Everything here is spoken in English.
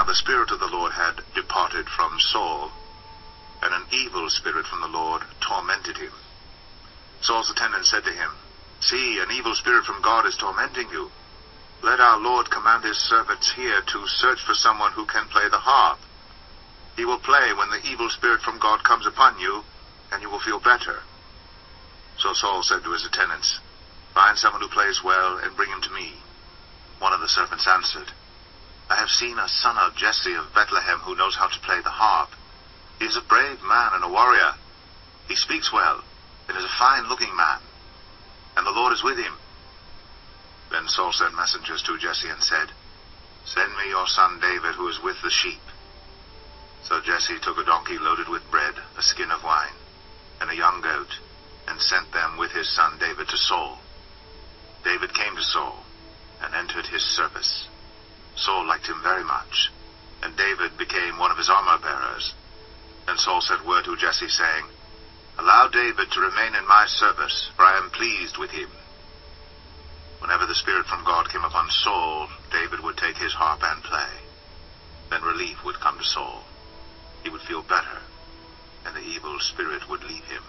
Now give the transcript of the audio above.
Now the Spirit of the Lord had departed from Saul, and an evil spirit from the Lord tormented him. Saul's attendant said to him, "See, an evil spirit from God is tormenting you. Let our Lord command his servants here to search for someone who can play the harp. He will play when the evil spirit from God comes upon you, and you will feel better." So Saul said to his attendants, "Find someone who plays well and bring him to me." One of the servants answered, "I have seen a son of Jesse of Bethlehem who knows how to play the harp. He is a brave man and a warrior. He speaks well and is a fine-looking man, and the Lord is with him." Then Saul sent messengers to Jesse and said, "Send me your son David, who is with the sheep." So Jesse took a donkey loaded with bread, a skin of wine, and a young goat, and sent them with his son David to Saul. David came to Saul and entered his service. Saul liked him very much, and David became one of his armor-bearers. Then Saul sent word to Jesse, saying, "Allow David to remain in my service, for I am pleased with him." Whenever the Spirit from God came upon Saul, David would take his harp and play. Then relief would come to Saul. He would feel better, and the evil spirit would leave him.